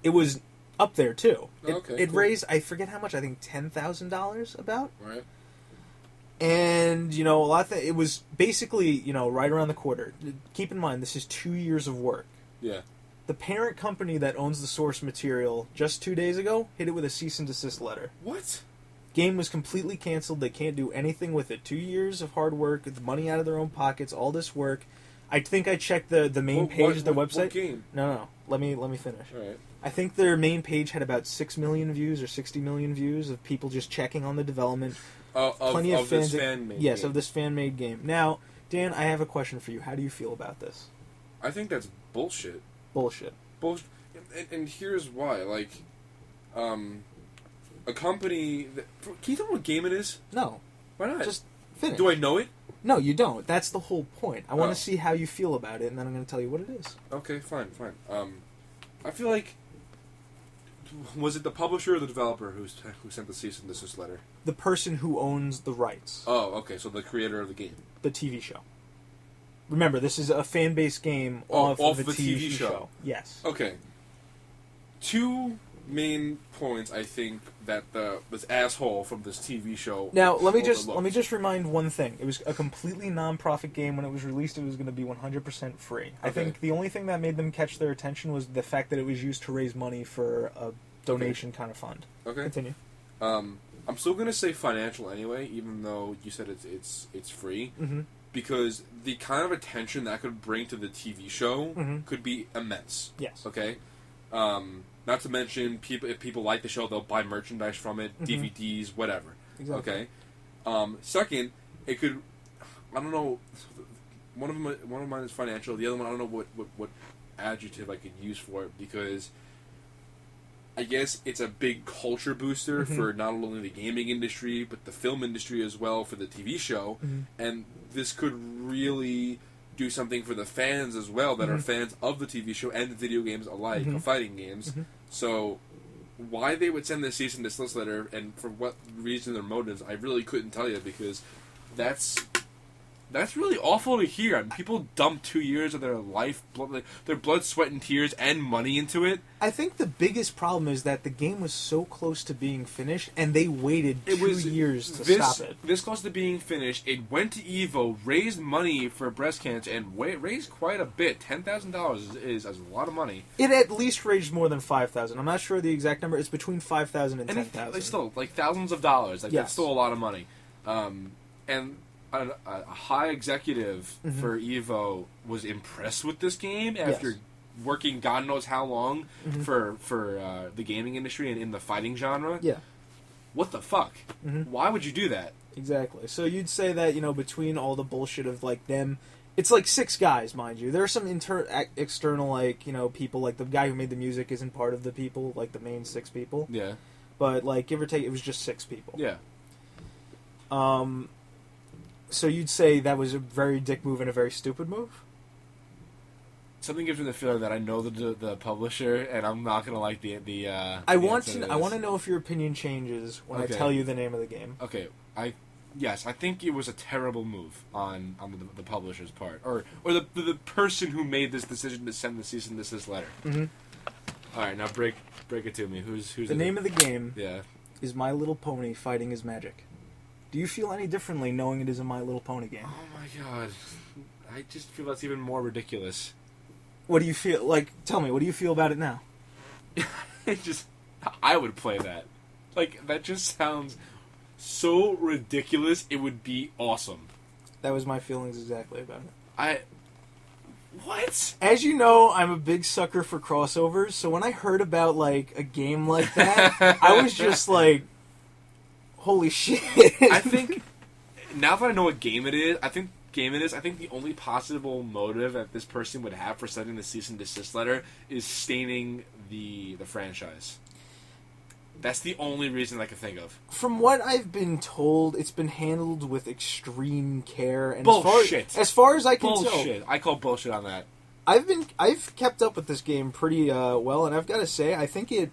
It was up there, too. It cool. raised, I forget how much, I think $10,000 about. Right. And, a lot of it was basically, right around the quarter. Keep in mind, this is 2 years of work. Yeah. The parent company that owns the source material, just 2 days ago, hit it with a cease and desist letter. What? Game was completely canceled. They can't do anything with it. 2 years of hard work, the money out of their own pockets, all this work. I think I checked the main page of the website. What game? No. Let me finish. All right. I think their main page had about 6 million views or 60 million views of people just checking on the development. Plenty of fans. This fan-made yes, game. Of this fan-made game. Now, Dan, I have a question for you. How do you feel about this? I think that's bullshit. Bullshit. And here's why. Like, a company that... Can you tell me what game it is? No. Why not? Just finish. Do I know it? No, you don't. That's the whole point. I want to see how you feel about it, and then I'm going to tell you what it is. Okay, fine. I feel like... Was it the publisher or the developer who sent the cease and desist letter? The person who owns the rights. Oh, okay, so the creator of the game. The TV show. Remember, this is a fan-based game off of a TV show. Yes. Okay. 2 main points I think that this asshole from this TV show. Now let me just remind one thing. It was a completely non-profit game. When it was released, it was going to be 100% free. Okay. I think the only thing that made them catch their attention was the fact that it was used to raise money for a donation kind of fund. Okay. Continue. I'm still going to say financial anyway, even though you said it's free, because the kind of attention that could bring to the TV show could be immense. Yes. Okay. Not to mention, if people like the show, they'll buy merchandise from it, DVDs, whatever. Exactly. Okay. Second, it could. I don't know. One of mine is financial. The other one, I don't know what adjective I could use for it, because I guess it's a big culture booster for not only the gaming industry but the film industry as well for the TV show, and this could really do something for the fans as well that are fans of the TV show and the video games alike, of fighting games. So why they would send this cease and desist letter and for what reason or motives, I really couldn't tell you, because that's That's really awful to hear. I mean, people dump 2 years of their life, their blood, sweat, and tears, and money into it. I think the biggest problem is that the game was so close to being finished, and they waited 2 years to stop it. This close to being finished, it went to Evo, raised money for breast cancer, and raised quite a bit. $10,000 is a lot of money. It at least raised more than 5,000. I'm not sure the exact number. It's between 5,000 and 10,000. Like still, like thousands of dollars. Like that's still a lot of money. And a high executive for Evo was impressed with this game after working God knows how long for the gaming industry and in the fighting genre. Yeah. What the fuck? Why would you do that? Exactly. So you'd say that, between all the bullshit of, like, them... It's, like, 6 guys, mind you. There are some external, like, people. Like, the guy who made the music isn't part of the people, like, the main 6 people. Yeah. But, like, give or take, it was just 6 people. Yeah. So you'd say that was a very dick move and a very stupid move? Something gives me the feeling that I know the publisher, and I'm not gonna like the. I want to know if your opinion changes when I tell you the name of the game. Okay, I think it was a terrible move on the publisher's part, or the person who made this decision to send the cease and desist letter. All right, now break it to me. Who's the name of the game? Yeah, is My Little Pony Fighting Is Magic. Do you feel any differently knowing it is a My Little Pony game? Oh my god, I just feel that's even more ridiculous. What do you feel like? Tell me, what do you feel about it now? I would play that. Like, that just sounds so ridiculous. It would be awesome. That was my feelings exactly about it. What? As you know, I'm a big sucker for crossovers. So when I heard about like a game like that, I was just like, "Holy shit!" I think now that I know what game it is, I think the only possible motive that this person would have for sending the cease and desist letter is staining the franchise. That's the only reason I can think of. From what I've been told, it's been handled with extreme care. And bullshit. As far as I can tell, bullshit. I call bullshit on that. I've kept up with this game pretty well, and I've got to say, I think it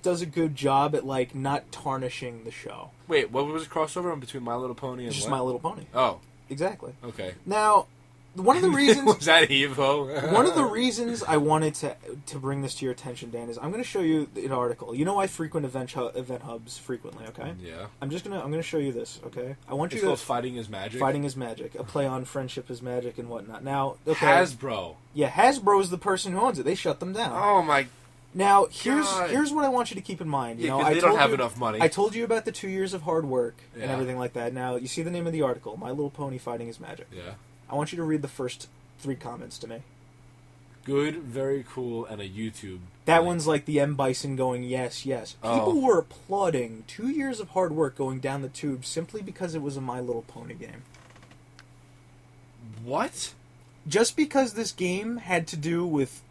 does a good job at like not tarnishing the show. Wait, what was the crossover between My Little Pony and just what? My Little Pony. Oh, exactly. Okay. Now, one of the reasons was that Evo. One of the reasons I wanted to bring this to your attention, Dan, is I'm going to show you an article. I frequent event hubs frequently. Okay. Yeah. I'm going to show you this. Okay. I want you to. It's called Fighting is Magic. Fighting is Magic. A play on friendship is magic and whatnot. Now, okay. Hasbro. Yeah, Hasbro is the person who owns it. They shut them down. Oh my. Now, here's what I want you to keep in mind. They don't have enough money. I told you about the 2 years of hard work and everything like that. Now, you see the name of the article, My Little Pony Fighting is Magic. Yeah. I want you to read the first 3 comments to me. Good, very cool, and a YouTube. That one's like the M. Bison going, yes, yes. People were applauding 2 years of hard work going down the tube simply because it was a My Little Pony game. What? Just because this game had to do with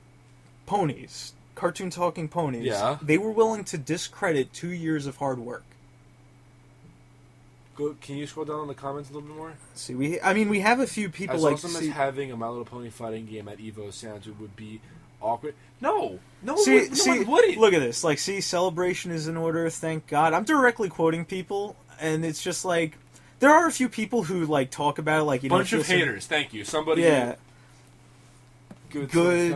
ponies, cartoon talking ponies, they were willing to discredit 2 years of hard work. Can you scroll down on the comments a little bit more? See, we have a few people as like... awesome as having a My Little Pony fighting game at Evo sounds, it would be awkward. No one wouldn't. Look at this. Like, see, celebration is in order, thank God. I'm directly quoting people, and it's just like... There are a few people who, like, talk about it, like... Bunch of haters, thank you. Somebody... Yeah. Good.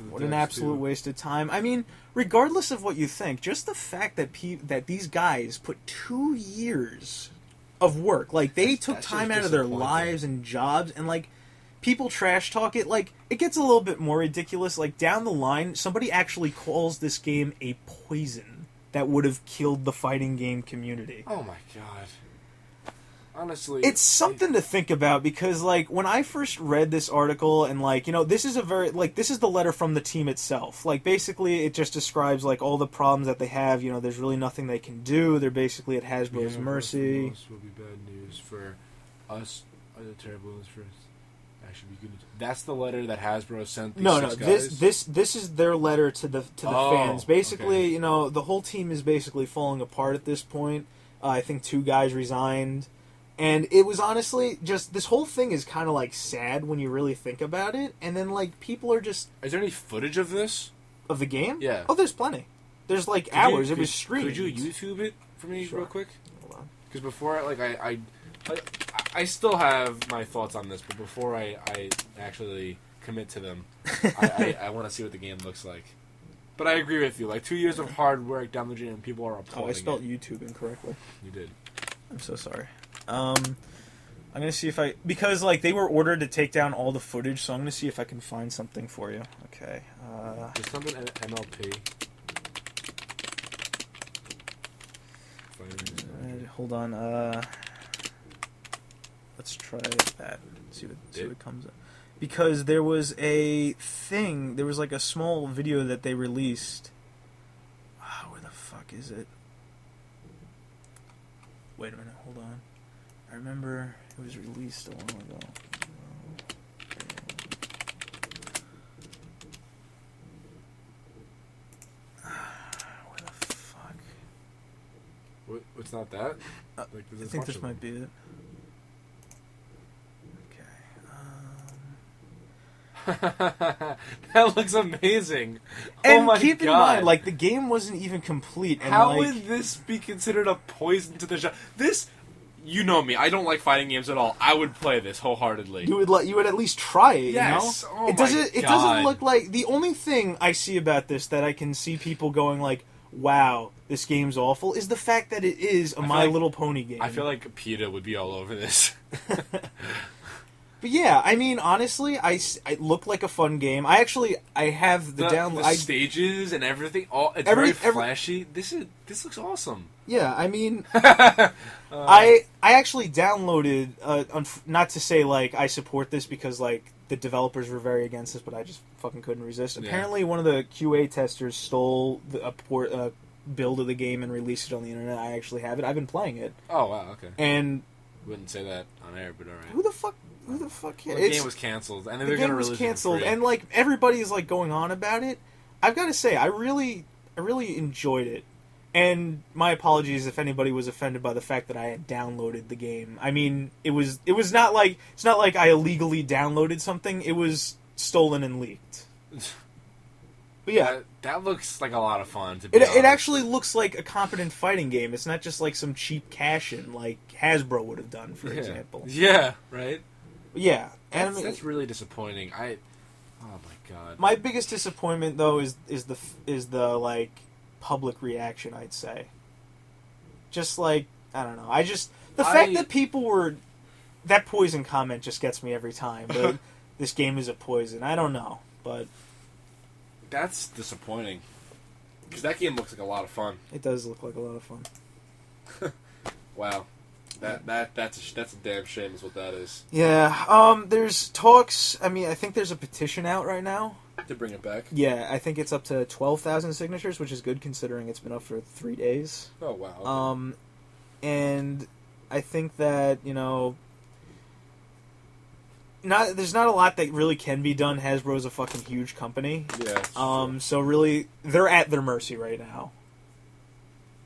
What an absolute waste of time. I mean, regardless of what you think, just the fact that that these guys put 2 years of work, like they took time out of their lives and jobs, and like people trash talk it, like it gets a little bit more ridiculous. Like down the line, somebody actually calls this game a poison that would have killed the fighting game community. Oh my god. Honestly, it's something to think about because, like, when I first read this article and, like, this is this is the letter from the team itself. Like, basically, it just describes, like, all the problems that they have. There's really nothing they can do. They're basically at Hasbro's mercy. This will be bad news for us. Terrible news for us. Actually, be good. That's the letter that Hasbro sent these guys? This is their letter to the fans. Basically, the whole team is basically falling apart at this point. I think 2 guys resigned. And it was honestly just, this whole thing is kind of like sad when you really think about it. And then like people are just... Is there any footage of this? Of the game? Yeah. Oh, there's plenty. There's like hours. It was streamed. Could you YouTube it for me real quick? Hold on. Because before, I still have my thoughts on this, but before I actually commit to them, I want to see what the game looks like. But I agree with you. Like 2 years of hard work down the drain, and people are applauding. Oh, I spelled YouTube incorrectly. You did. I'm so sorry. I'm gonna see if because like they were ordered to take down all the footage, so I'm gonna see if I can find something for you. Okay. There's something MLP. Hold on. Let's try that. See what comes up. Because there was a thing. There was like a small video that they released. Where the fuck is it? Wait a minute. Hold on. I remember it was released a while ago. Where the fuck? What's not that? I think this might be it. That looks amazing. And oh my keep God. in mind, like the game wasn't even complete. And how like, would this be considered a poison to the genre? This, you know me, I don't like fighting games at all. I would play this wholeheartedly. You would at least try it. Yes. You know? Oh It doesn't look like the only thing I see about this that I can see people going like, "Wow, this game's awful," is the fact that it is a My Little Pony game. I feel like PETA would be all over this. But yeah, I mean, honestly, it looked like a fun game. I have the download. The stages and everything. It's very flashy. This looks awesome. Yeah, I mean, I actually downloaded. Not to say like I support this because like the developers were very against this, but I just fucking couldn't resist. Yeah. Apparently, one of the QA testers stole a build of the game and released it on the internet. I actually have it. I've been playing it. Oh wow, okay. And wouldn't say that on air, but all right. Who the fuck? Well, the game was canceled, and the game was canceled, and like everybody's like going on about it. I've got to say, I really enjoyed it, and my apologies if anybody was offended by the fact that I had downloaded the game. I mean, it was not like it's not like I illegally downloaded something. It was stolen and leaked. But yeah, that looks like a lot of fun. It actually looks like a competent fighting game. It's not just like some cheap cash-in like Hasbro would have done, for example. Yeah, right. Yeah, that's really disappointing. Oh my God. My biggest disappointment though is the like public reaction. I'd say, just like I don't know. The fact that people were that poison comment just gets me every time. But this game is a poison. I don't know, but that's disappointing because that game looks like a lot of fun. It does look like a lot of fun. Wow. That's a damn shame is what that is. Yeah, there's talks. I mean, I think there's a petition out right now to bring it back. Yeah, I think it's up to 12,000 signatures, which is good considering it's been up for 3 days. Oh wow. Okay. And I think that there's not a lot that really can be done. Hasbro's a fucking huge company. Yeah. So really, they're at their mercy right now.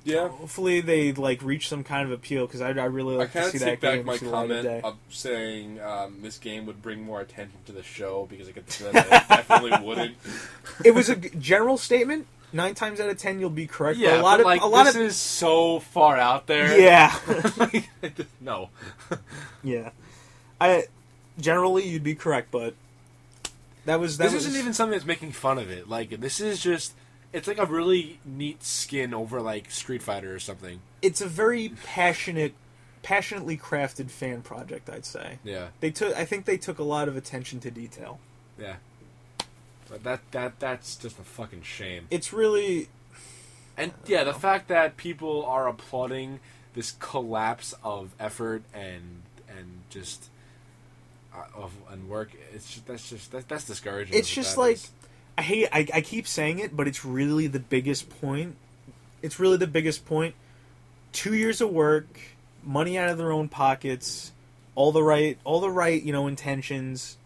Yeah. Hopefully they reach some kind of appeal because I really like to see that game. I can't take back my comment of saying this game would bring more attention to the show because I get the feeling that it definitely wouldn't. It was a general statement. 9 times out of 10 you'll be correct. Yeah, but a lot this is so far out there. Yeah. No. Yeah. Generally you'd be correct, but this isn't even something that's making fun of it. Like this is just. It's like a really neat skin over like Street Fighter or something. It's a very passionately crafted fan project, I'd say. Yeah. I think they took a lot of attention to detail. Yeah. But that's just a fucking shame. It's really And yeah, the fact that people are applauding this collapse of effort and just and work, that's discouraging. It's just like I keep saying it, but it's really the biggest point. It's really the biggest point. 2 years of work, money out of their own pockets, all the right, intentions.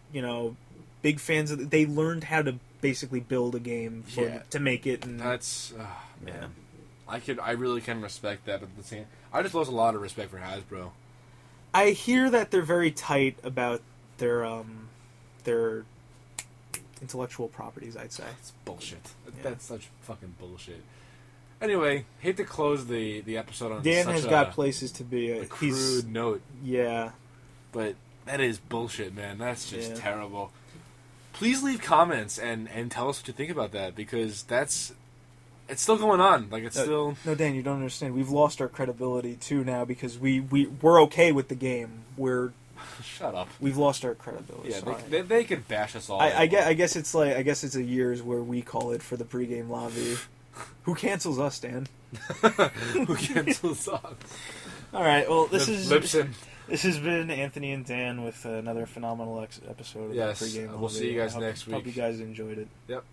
Big fans of. They learned how to basically build a game to make it. And that's man. I really can respect that, but at the same, I just lost a lot of respect for Hasbro. I hear that they're very tight about their intellectual properties, I'd say. It's bullshit. Yeah. That's such fucking bullshit. Anyway, hate to close the episode on Dan such has got places to be. A crude note. Yeah. But that is bullshit, man. That's just terrible. Please leave comments and tell us what you think about that, because it's still going on. Like, it's still... No, Dan, you don't understand. We've lost our credibility, too, now, because we're okay with the game. Shut up. We've lost our credibility. Yeah, they could bash us all. I guess it's a years where we call it for the pregame lobby. Who cancels us, Dan? Who cancels us? All right. Well, this has been Anthony and Dan with another phenomenal episode of the pregame lobby. We'll see you guys next week. Hope you guys enjoyed it. Yep.